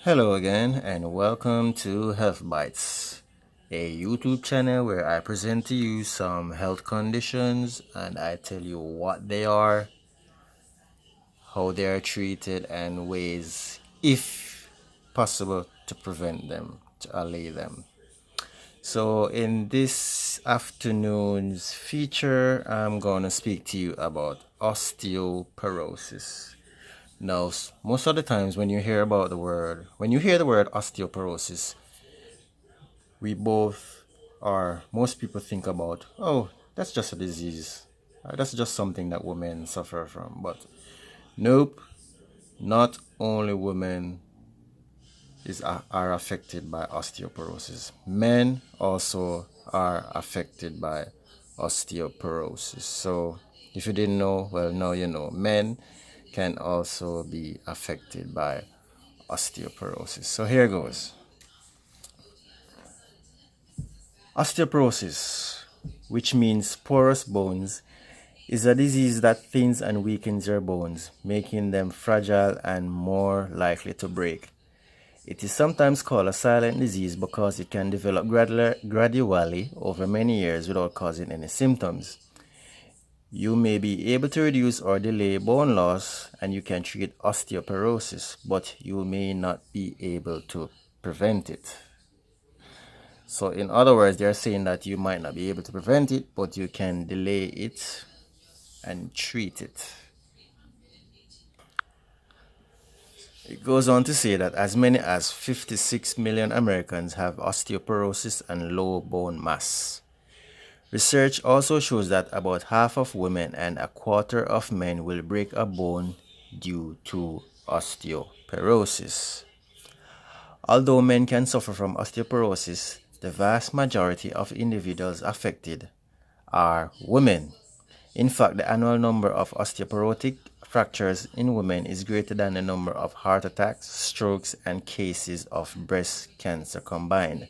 Hello again, and welcome to Health Bites, a YouTube channel where I present to you some health conditions and I tell you what they are, how they are treated, and ways, if possible, to prevent them, to allay them. So, in this afternoon's feature, I'm going to speak to you about osteoporosis. Now, most of the times when you hear the word osteoporosis, we both or most people think about, oh, that's just a disease. That's just something that women suffer from. But nope, not only women are affected by osteoporosis. Men also are affected by osteoporosis. So if you didn't know, well, now you know. Men can also be affected by osteoporosis. So here goes. Osteoporosis, which means porous bones, is a disease that thins and weakens your bones, making them fragile and more likely to break. It is sometimes called a silent disease because it can develop gradually over many years without causing any symptoms. You may be able to reduce or delay bone loss and you can treat osteoporosis, but you may not be able to prevent it. So in other words, they're saying that you might not be able to prevent it, but you can delay it and treat it. It goes on to say that as many as 56 million Americans have osteoporosis and low bone mass. Research also shows that about half of women and a quarter of men will break a bone due to osteoporosis. Although men can suffer from osteoporosis, the vast majority of individuals affected are women. In fact, the annual number of osteoporotic fractures in women is greater than the number of heart attacks, strokes, and cases of breast cancer combined.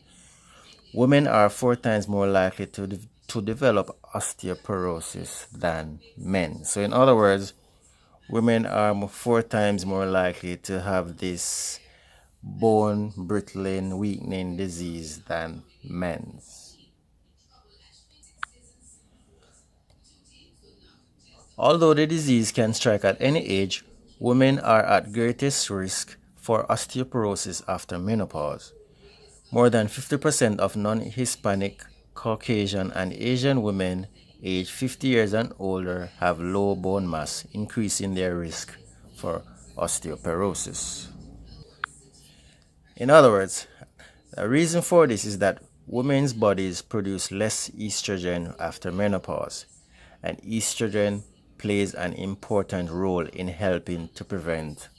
Women are 4 times more likely to develop osteoporosis than men. So in other words, women are 4 times more likely to have this bone brittling, weakening disease than men. Although the disease can strike at any age, women are at greatest risk for osteoporosis after menopause. More than 50% of non-Hispanic, Caucasian, and Asian women aged 50 years and older have low bone mass, increasing their risk for osteoporosis. In other words, the reason for this is that women's bodies produce less estrogen after menopause, and estrogen plays an important role in helping to prevent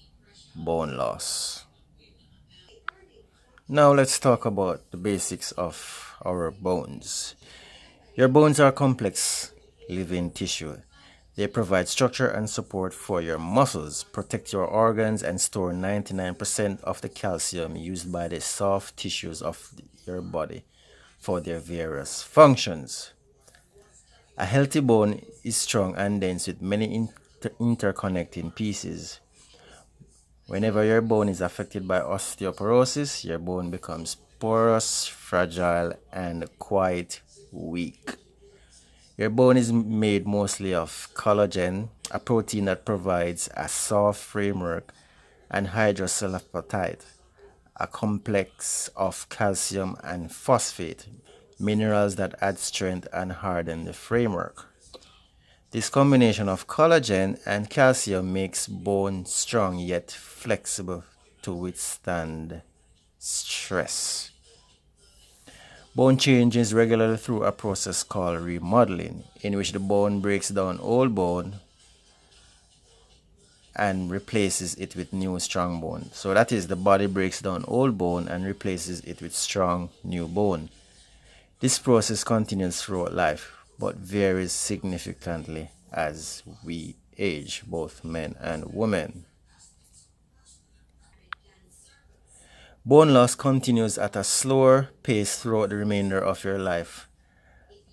bone loss. Now let's talk about the basics of our bones. Your bones are complex living tissue. They provide structure and support for your muscles, protect your organs, and store 99% of the calcium used by the soft tissues of your body for their various functions. A healthy bone is strong and dense with many interconnecting pieces. Whenever your bone is affected by osteoporosis, your bone becomes porous, fragile, and quite weak. Your bone is made mostly of collagen, a protein that provides a soft framework, and hydroxylapatite, a complex of calcium and phosphate, minerals that add strength and harden the framework. This combination of collagen and calcium makes bone strong yet flexible to withstand stress. Bone changes regularly through a process called remodeling, in which the bone breaks down old bone and replaces it with new strong bone. So that is, the body breaks down old bone and replaces it with strong new bone. This process continues throughout life, but varies significantly as we age, both men and women. Bone loss continues at a slower pace throughout the remainder of your life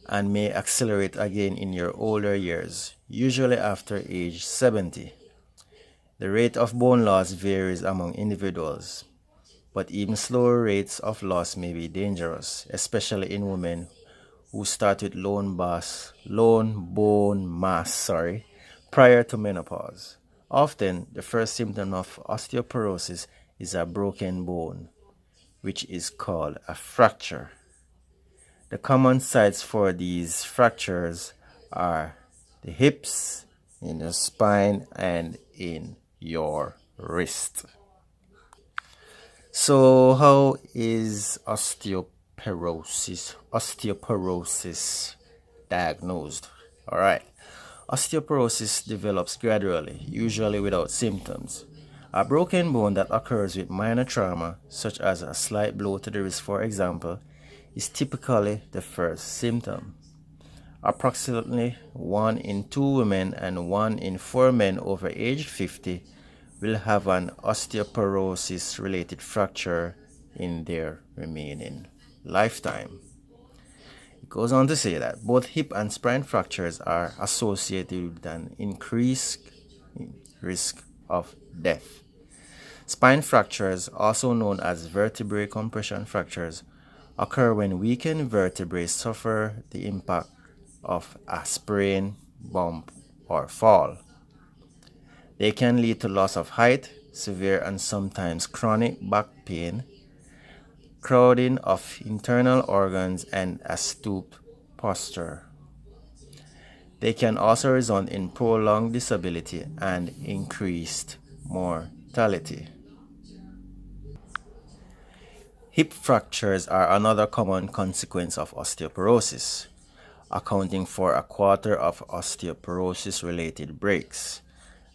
and may accelerate again in your older years, usually after age 70. The rate of bone loss varies among individuals. but even slower rates of loss may be dangerous, especially in women who start with low bone mass, prior to menopause. Often, the first symptom of osteoporosis is a broken bone, which is called a fracture. The common sites for these fractures are the hips, in your spine, and in your wrist. So, how is osteoporosis diagnosed? All right. Osteoporosis develops gradually, usually without symptoms. A broken bone that occurs with minor trauma, such as a slight blow to the wrist, for example, is typically the first symptom. Approximately 1 in 2 women and 1 in 4 men over age 50 will have an osteoporosis related fracture in their remaining lifetime. It goes on to say that both hip and spine fractures are associated with an increased risk of death. Spine fractures, also known as vertebrae compression fractures, occur when weakened vertebrae suffer the impact of a sprain, bump, or fall. They can lead to loss of height, severe and sometimes chronic back pain, crowding of internal organs, and a stooped posture. They can also result in prolonged disability and increased mortality. Hip fractures are another common consequence of osteoporosis, accounting for a quarter of osteoporosis-related breaks.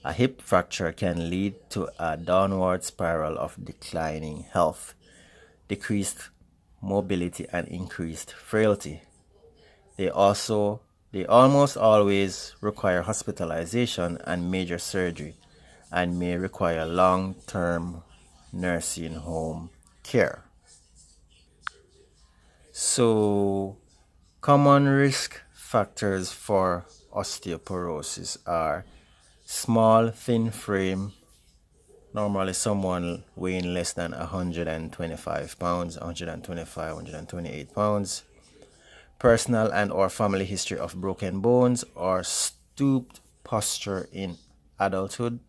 A hip fracture can lead to a downward spiral of declining health, decreased mobility, and increased frailty. They almost always require hospitalization and major surgery and may require long-term nursing home care. So, common risk factors for osteoporosis are small, thin frame, normally someone weighing less than 125 pounds, 125, 128 pounds, personal and or family history of broken bones or stooped posture in adulthood,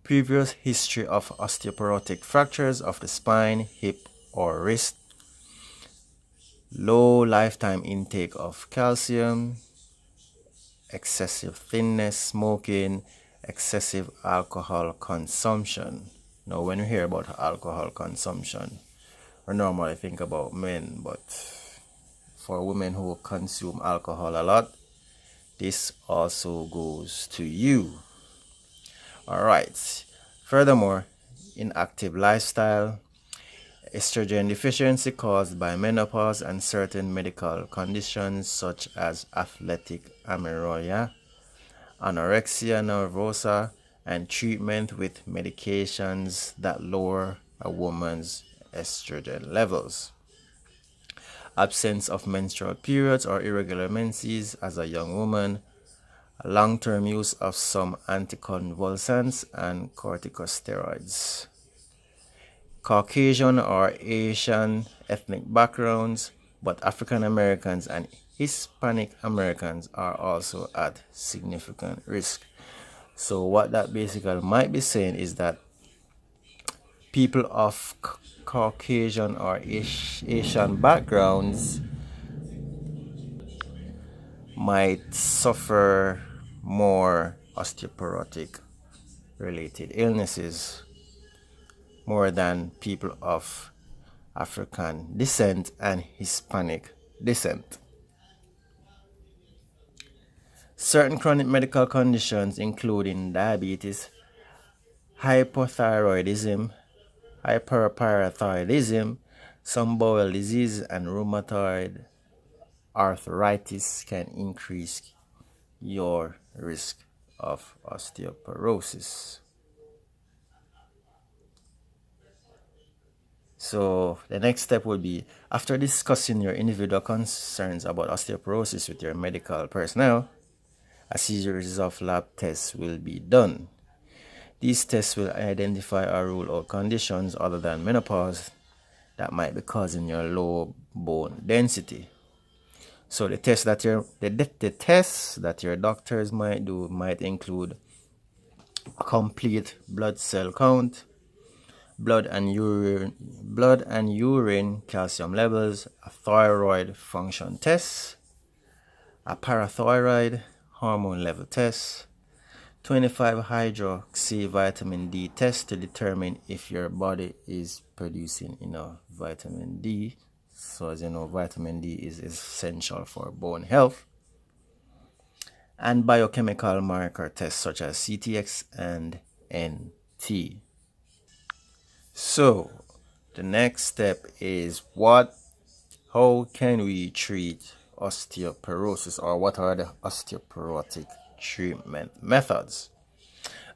previous history of osteoporotic fractures of the spine, hip, or wrist, low lifetime intake of calcium, excessive thinness, smoking, excessive alcohol consumption. Now, when we hear about alcohol consumption, we normally think about men, but for women who consume alcohol a lot, this also goes to you. All right. Furthermore, inactive lifestyle, estrogen deficiency caused by menopause and certain medical conditions such as athletic amenorrhea, anorexia nervosa, and treatment with medications that lower a woman's estrogen levels. Absence of menstrual periods or irregular menses as a young woman, long-term use of some anticonvulsants and corticosteroids. Caucasian or Asian ethnic backgrounds, but African Americans and Hispanic Americans are also at significant risk. So what that basically might be saying is that people of Caucasian or Asian backgrounds might suffer more osteoporotic related illnesses more than people of African descent and Hispanic descent. Certain chronic medical conditions, including diabetes, hypothyroidism, hyperparathyroidism, some bowel disease, and rheumatoid arthritis, can increase your risk of osteoporosis. So the next step would be, after discussing your individual concerns about osteoporosis with your medical personnel, a series of lab tests will be done. These tests will identify or rule out conditions other than menopause that might be causing your low bone density. So the tests that your doctors might do might include a complete blood cell count, blood and urine calcium levels, a thyroid function test, a parathyroid hormone level test, 25-hydroxy vitamin D test to determine if your body is producing enough vitamin D. So as you know, vitamin D is essential for bone health. And biochemical marker tests such as CTX and NT. So the next step is how can we treat osteoporosis, or what are the osteoporotic treatment methods?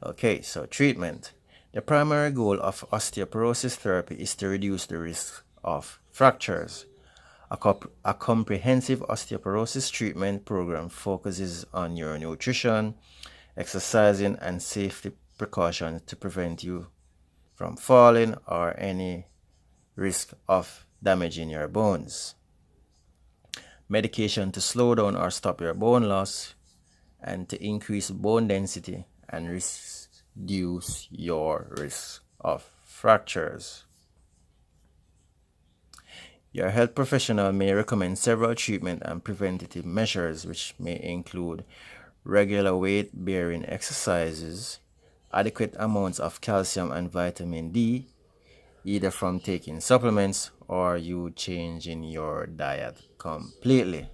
Okay, so treatment. The primary goal of osteoporosis therapy is to reduce the risk of fractures. A comprehensive osteoporosis treatment program focuses on your nutrition, exercising, and safety precautions to prevent you from falling or any risk of damaging your bones. Medication to slow down or stop your bone loss and to increase bone density and reduce your risk of fractures. Your health professional may recommend several treatment and preventative measures, which may include regular weight-bearing exercises, adequate amounts of calcium and vitamin D, either from taking supplements or you changing your diet completely.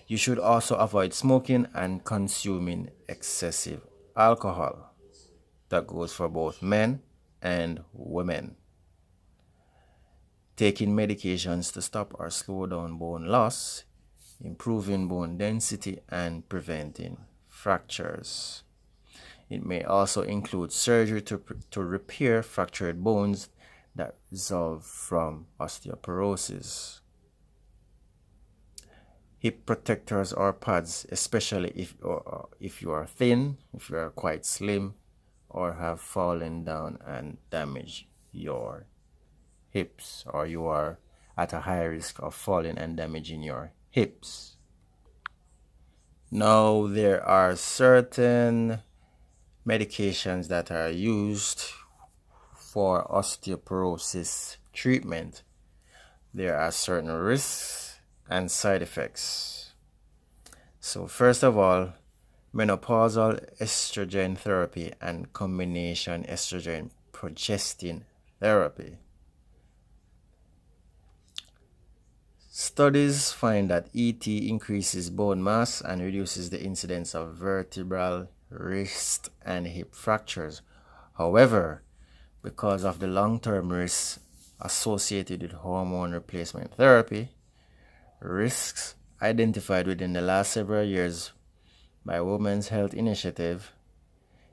You should also avoid smoking and consuming excessive alcohol. That goes for both men and women. Taking medications to stop or slow down bone loss, improving bone density, and preventing fractures. It may also include surgery to repair fractured bones that result from osteoporosis. Hip protectors or pads, especially if you are thin, if you are quite slim, or have fallen down and damaged your hips, or you are at a high risk of falling and damaging your hips. Now, there are certain medications that are used for osteoporosis treatment. There are certain risks and side effects. So first of all, menopausal estrogen therapy and combination estrogen progestin therapy. Studies find that ET increases bone mass and reduces the incidence of vertebral, wrist, and hip fractures. However, because of the long-term risks associated with hormone replacement therapy, risks identified within the last several years by Women's Health Initiative,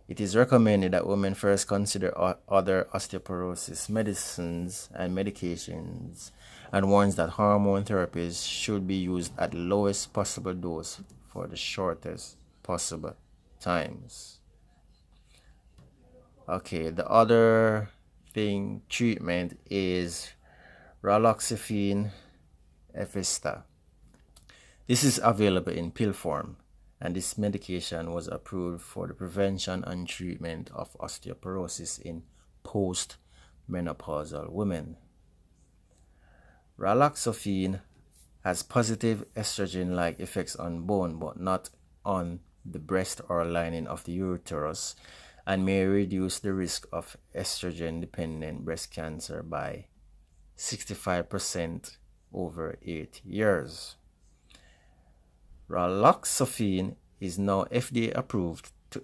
it is recommended that women first consider other osteoporosis medicines and medications, and warns that hormone therapies should be used at the lowest possible dose for the shortest possible times. Okay, the other treatment is raloxifene Efesta. This is available in pill form, and this medication was approved for the prevention and treatment of osteoporosis in post-menopausal women. Raloxifene has positive estrogen-like effects on bone, but not on the breast or lining of the uterus, and may reduce the risk of estrogen-dependent breast cancer by 65% over 8 years. Raloxifene is now FDA approved to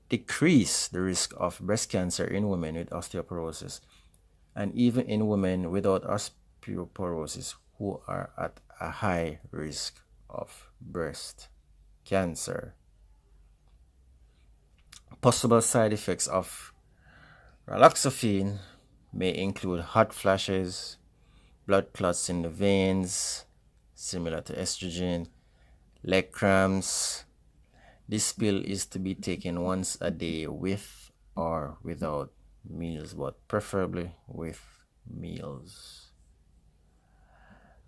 decrease the risk of breast cancer in women with osteoporosis, and even in women without osteoporosis who are at a high risk of breast cancer. Possible side effects of raloxifene may include hot flashes, blood clots in the veins, similar to estrogen, leg cramps. This pill is to be taken once a day with or without meals, but preferably with meals.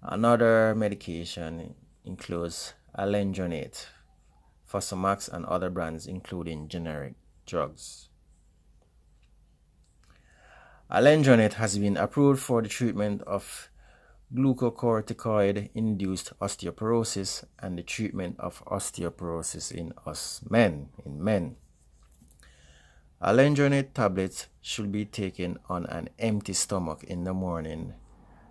Another medication includes alendronate, Fosamax, and other brands, including generic drugs. Alendronate has been approved for the treatment of glucocorticoid-induced osteoporosis and the treatment of osteoporosis in men. Alendronate tablets should be taken on an empty stomach in the morning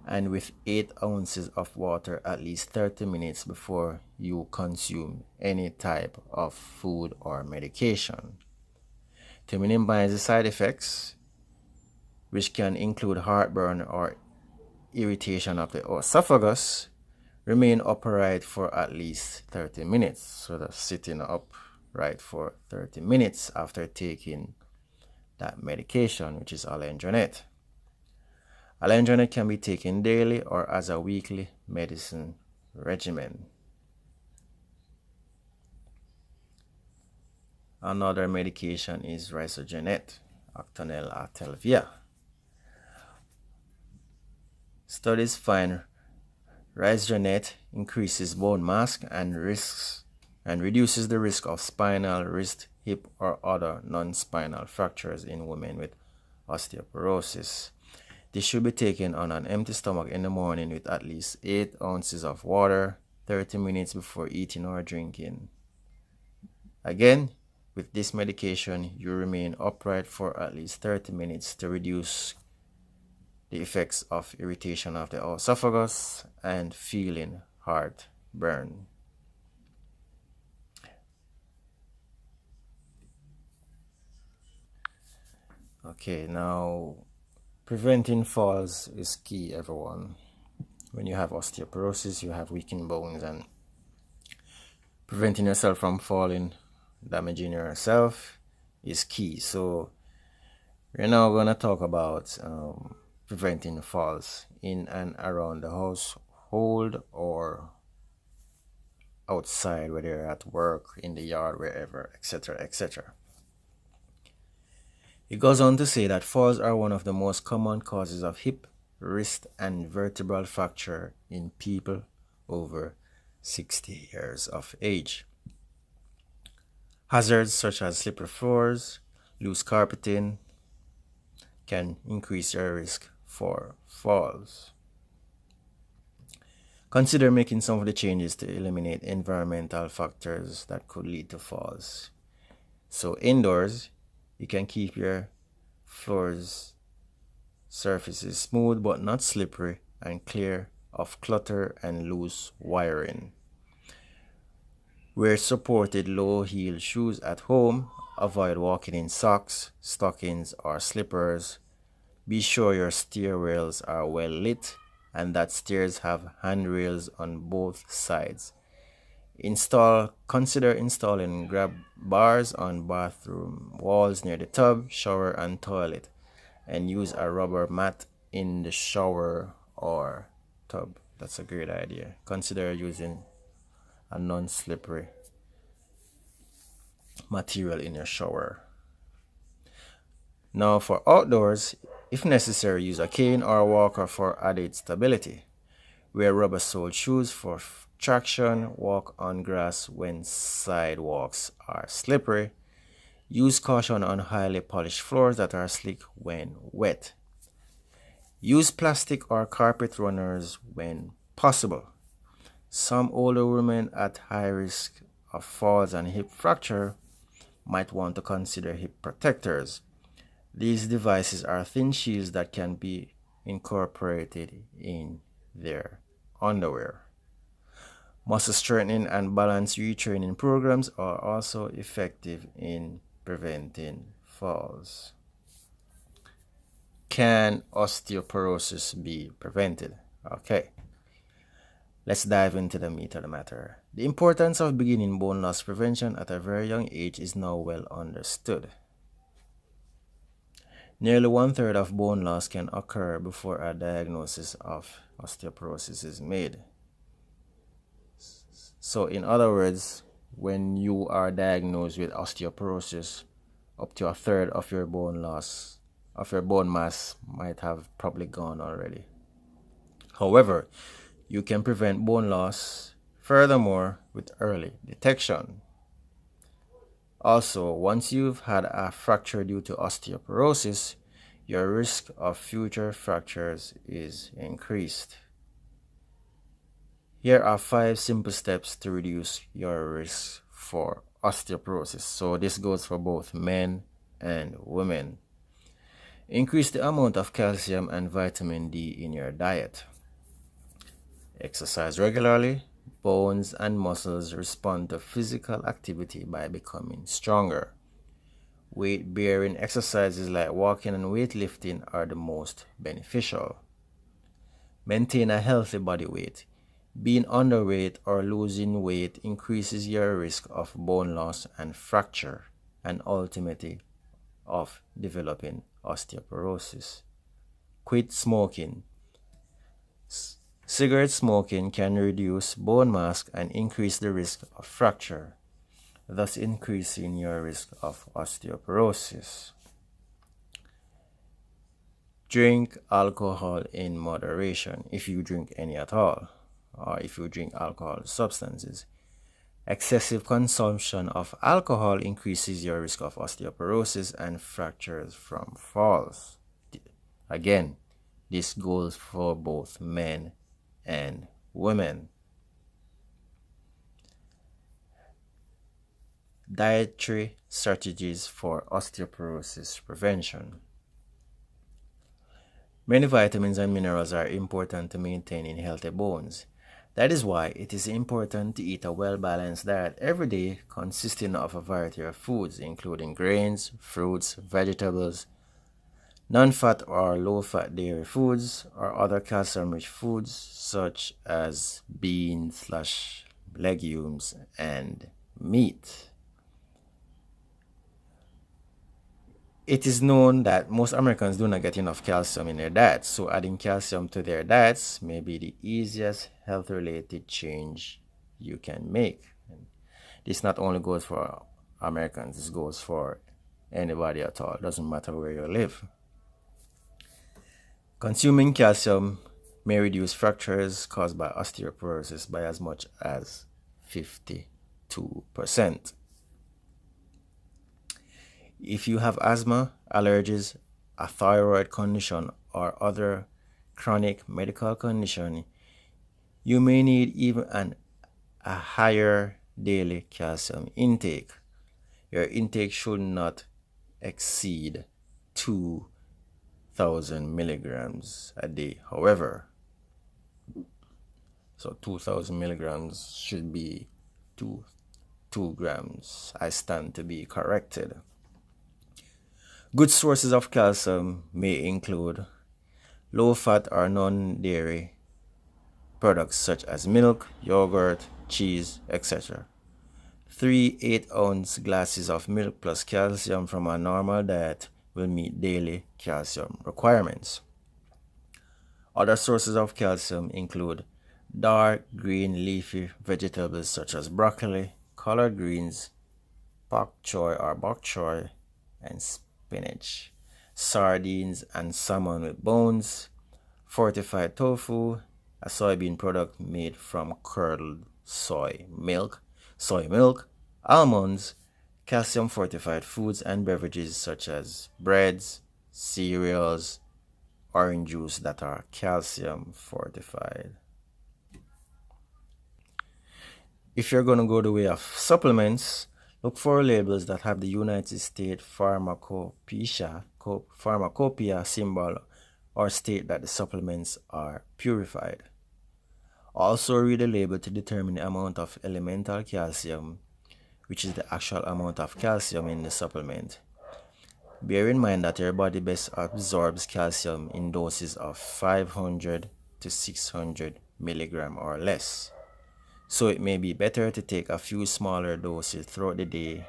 and with 8 ounces of water at least 30 minutes before you consume any type of food or medication. To minimize the side effects, which can include heartburn or irritation of the esophagus, remain upright for at least 30 minutes. So that's sitting upright for 30 minutes after taking that medication, which is alendronate. Alendronate can be taken daily or as a weekly medicine regimen. Another medication is risogenate, Octanel Atelvia. Studies find risogenate increases bone mass and reduces the risk of spinal, wrist, hip, or other non-spinal fractures in women with osteoporosis. This should be taken on an empty stomach in the morning with at least 8 ounces of water 30 minutes before eating or drinking. Again, with this medication, you remain upright for at least 30 minutes to reduce the effects of irritation of the esophagus and feeling heartburn. Okay, now preventing falls is key, everyone. When you have osteoporosis, you have weakened bones, and preventing yourself from falling, damaging yourself, is key. So we're now going to talk about preventing falls in and around the household or outside, whether you're at work, in the yard, wherever, etc., etc. It goes on to say that falls are one of the most common causes of hip, wrist, and vertebral fracture in people over 60 years of age. Hazards such as slippery floors, loose carpeting can increase your risk for falls. Consider making some of the changes to eliminate environmental factors that could lead to falls. So indoors, you can keep your floors surfaces smooth but not slippery and clear of clutter and loose wiring. Wear supported low-heel shoes at home. Avoid walking in socks, stockings, or slippers. Be sure your stair rails are well lit and that stairs have handrails on both sides. Consider installing grab bars on bathroom walls near the tub, shower, and toilet, and use a rubber mat in the shower or tub. That's a great idea. Consider using a non-slippery material in your shower. Now for outdoors, if necessary, use a cane or a walker for added stability. Wear rubber-soled shoes for traction. Walk on grass when sidewalks are slippery. Use caution on highly polished floors that are slick when wet. Use plastic or carpet runners when possible. Some older women at high risk of falls and hip fracture might want to consider hip protectors. These devices are thin shields that can be incorporated in their underwear. Muscle strengthening and balance retraining programs are also effective in preventing falls. Can osteoporosis be prevented? Okay, let's dive into the meat of the matter. The importance of beginning bone loss prevention at a very young age is now well understood. Nearly 1/3 of bone loss can occur before a diagnosis of osteoporosis is made. So in other words, when you are diagnosed with osteoporosis up to a third of your bone mass might have probably gone already. However, you can prevent bone loss furthermore with early detection. Also, once you've had a fracture due to osteoporosis, your risk of future fractures is increased. Here are 5 simple steps to reduce your risk for osteoporosis. So this goes for both men and women. Increase the amount of calcium and vitamin D in your diet. Exercise regularly. Bones and muscles respond to physical activity by becoming stronger. Weight-bearing exercises like walking and weightlifting are the most beneficial. Maintain a healthy body weight. Being underweight or losing weight increases your risk of bone loss and fracture, and ultimately of developing osteoporosis. Quit smoking. Cigarette smoking can reduce bone mass and increase the risk of fracture, thus increasing your risk of osteoporosis. Drink alcohol in moderation, if you drink any at all, or if you drink alcohol substances. Excessive consumption of alcohol increases your risk of osteoporosis and fractures from falls. Again, this goes for both men and women. Dietary strategies for osteoporosis prevention. Many vitamins and minerals are important to maintaining healthy bones. That is why it is important to eat a well-balanced diet every day consisting of a variety of foods, including grains, fruits, vegetables, non-fat or low-fat dairy foods, or other calcium-rich foods such as beans/legumes and meat. It is known that most Americans do not get enough calcium in their diets, so adding calcium to their diets may be the easiest health-related change you can make. And this not only goes for Americans, this goes for anybody at all. It doesn't matter where you live. Consuming calcium may reduce fractures caused by osteoporosis by as much as 52%. If you have asthma, allergies, a thyroid condition, or other chronic medical condition, you may need even a higher daily calcium intake. Your intake should not exceed 2,000 milligrams a day, however. So 2,000 milligrams should be 2 grams. I stand to be corrected. Good sources of calcium may include low-fat or non-dairy products such as milk, yogurt, cheese, etc. 3 8-ounce glasses of milk plus calcium from a normal diet will meet daily calcium requirements. Other sources of calcium include dark green leafy vegetables such as broccoli, collard greens, pak choy or bok choy, and spinach, sardines and salmon with bones, fortified tofu, a soybean product made from curdled soy milk, almonds, calcium fortified foods and beverages such as breads, cereals, orange juice that are calcium fortified. If you're going to go the way of supplements, look for labels that have the United States pharmacopoeia symbol or state that the supplements are purified. Also read the label to determine the amount of elemental calcium, which is the actual amount of calcium in the supplement. Bear in mind that your body best absorbs calcium in doses of 500 to 600 milligram or less. So it may be better to take a few smaller doses throughout the day,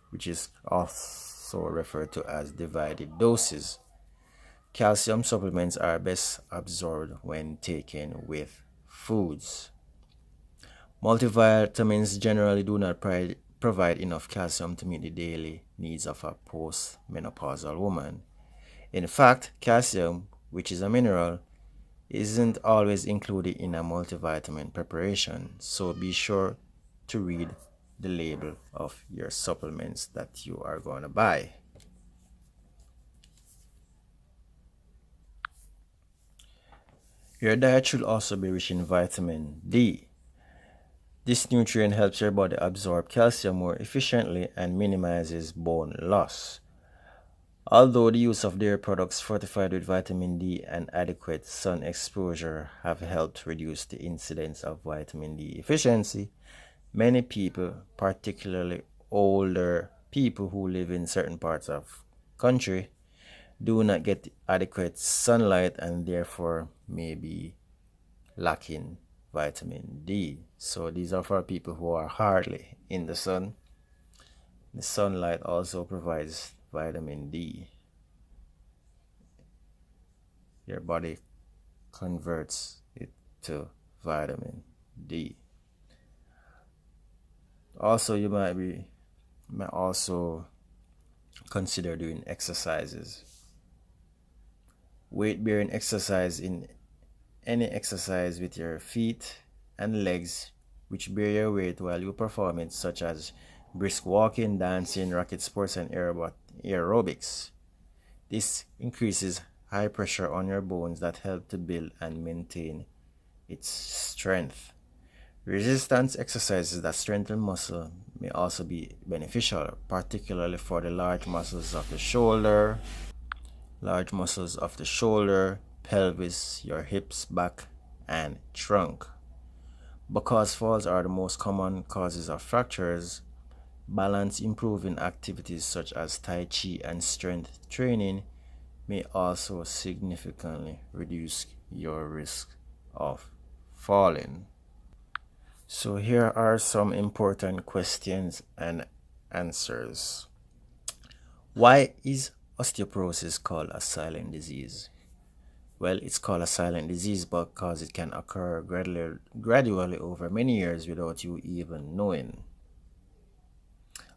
which is also referred to as divided doses. Calcium supplements are best absorbed when taken with foods. Multivitamins generally do not provide enough calcium to meet the daily needs of a post-menopausal woman. In fact, calcium, which is a mineral, isn't always included in a multivitamin preparation, so be sure to read the label of your supplements that you are going to buy. Your diet should also be rich in vitamin D. This nutrient helps your body absorb calcium more efficiently and minimizes bone loss. Although the use of dairy products fortified with vitamin D and adequate sun exposure have helped reduce the incidence of vitamin D deficiency, many people, particularly older people who live in certain parts of country, do not get adequate sunlight and therefore may be lacking vitamin D. So these are for people who are hardly in the sun. The sunlight also provides vitamin D. Your body converts it to vitamin D. Also, you might also consider doing exercises. Weight bearing exercise in any exercise with your feet and legs which bear your weight while you perform it, such as brisk walking, dancing, racket sports, and aerobics. This increases high pressure on your bones that help to build and maintain its strength. Resistance exercises that strengthen muscle may also be beneficial, particularly for the large muscles of the shoulder, pelvis, your hips, back, and trunk. Because falls are the most common causes of fractures, balance improving activities such as Tai Chi and strength training may also significantly reduce your risk of falling. So here are some important questions and answers. Why is osteoporosis called a silent disease? Well, it's called a silent disease because it can occur gradually over many years without you even knowing.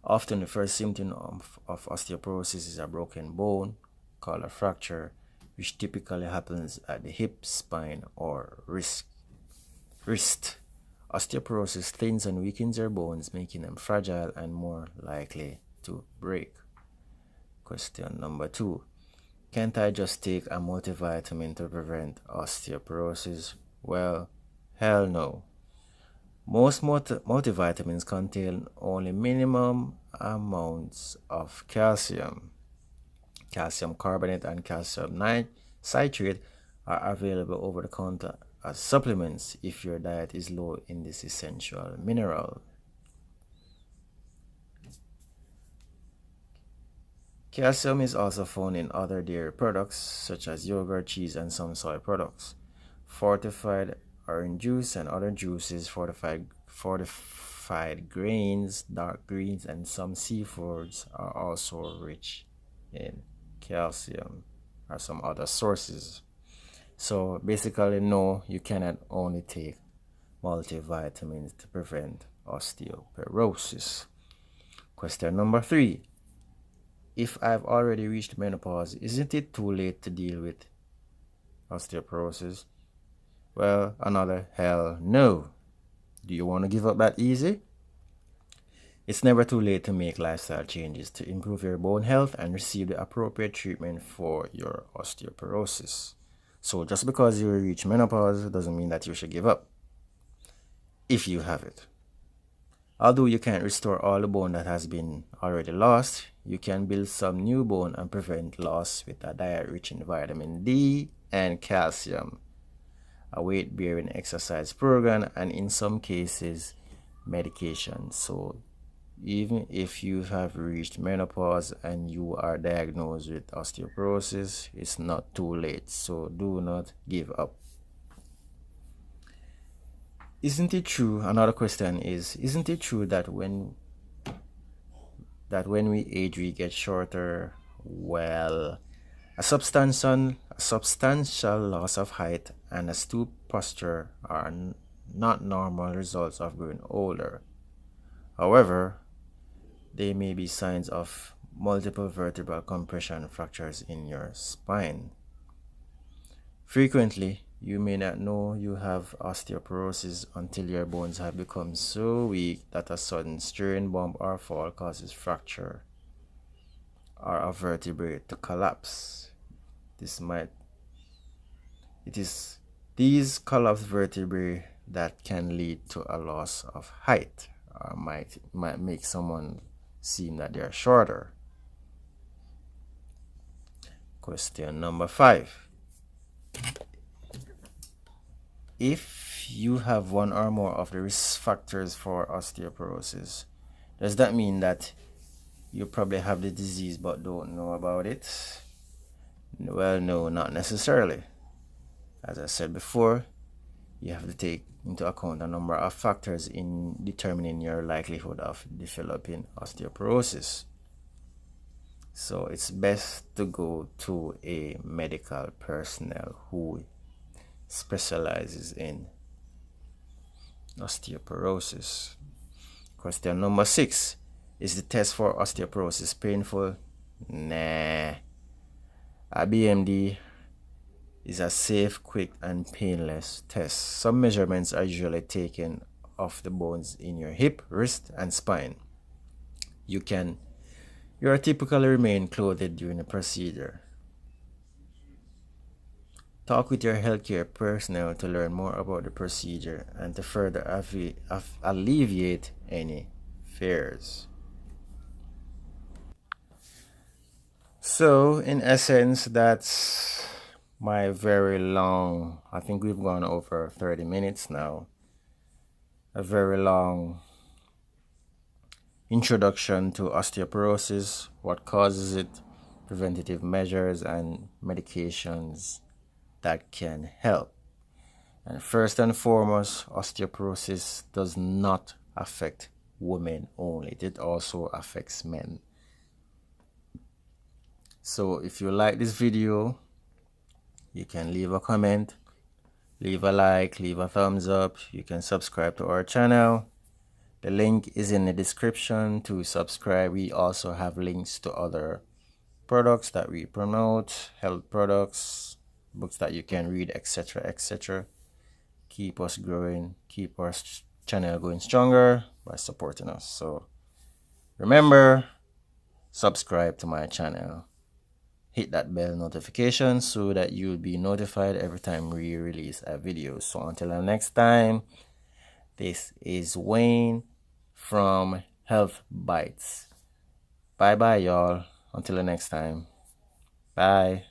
Often the first symptom of osteoporosis is a broken bone called a fracture, which typically happens at the hip, spine, or wrist. Osteoporosis thins and weakens your bones, making them fragile and more likely to break. Question number 2. Can't I just take a multivitamin to prevent osteoporosis? Well, hell no. Most multivitamins contain only minimum amounts of calcium. Calcium carbonate and calcium citrate are available over the counter as supplements if your diet is low in this essential mineral. Calcium is also found in other dairy products such as yogurt, cheese, and some soy products. Fortified orange juice and other juices, fortified grains, dark greens, and some seafoods are also rich in calcium, or some other sources. So basically, no, you cannot only take multivitamins to prevent osteoporosis. Question number 3. If I've already reached menopause, isn't it too late to deal with osteoporosis? Well, another hell no. Do you want to give up that easy? It's never too late to make lifestyle changes to improve your bone health and receive the appropriate treatment for your osteoporosis. So just because you reach menopause doesn't mean that you should give up, if you have it. Although you can't restore all the bone that has been already lost, you can build some new bone and prevent loss with a diet rich in vitamin D and calcium, a weight-bearing exercise program, and in some cases, medication. So even if you have reached menopause and you are diagnosed with osteoporosis, it's not too late. So do not give up. Isn't it true? Another question is, isn't it true that when we age we get shorter? Well, a substantial loss of height and a stoop posture are not normal results of growing older. However, They may be signs of multiple vertebral compression fractures in your spine. Frequently, you may not know you have osteoporosis until your bones have become so weak that a sudden strain, bump, or fall causes fracture or a vertebrae to collapse. It is these collapsed vertebrae that can lead to a loss of height, or might make someone seem that they are shorter. Question number 5. If you have one or more of the risk factors for osteoporosis, does that mean that you probably have the disease but don't know about it? Well, no, not necessarily. As I said before, you have to take into account a number of factors in determining your likelihood of developing osteoporosis. So it's best to go to a medical personnel who specializes in osteoporosis. Question number 6. Is the test for osteoporosis painful? Nah. A BMD is a safe, quick, and painless test. Some measurements are usually taken of the bones in your hip, wrist, and spine. You are typically remain clothed during the procedure. Talk with your healthcare personnel to learn more about the procedure and to further alleviate any fears. So, in essence, that's my very long, I think we've gone over 30 minutes now, a very long introduction to osteoporosis, what causes it, preventative measures, and medications that can help. And first and foremost, osteoporosis does not affect women only. It also affects men. So if you like this video, you can leave a comment, leave a like, leave a thumbs up. You can subscribe to our channel. The link is in the description to subscribe. We also have links to other products that we promote, health products, books that you can read, etc., etc. Keep us growing, keep our channel going stronger by supporting us. So remember, subscribe to my channel. Hit that bell notification so that you'll be notified every time we release a video. So until the next time, this is Wayne from Health Bites. Bye bye, y'all. Until the next time. Bye.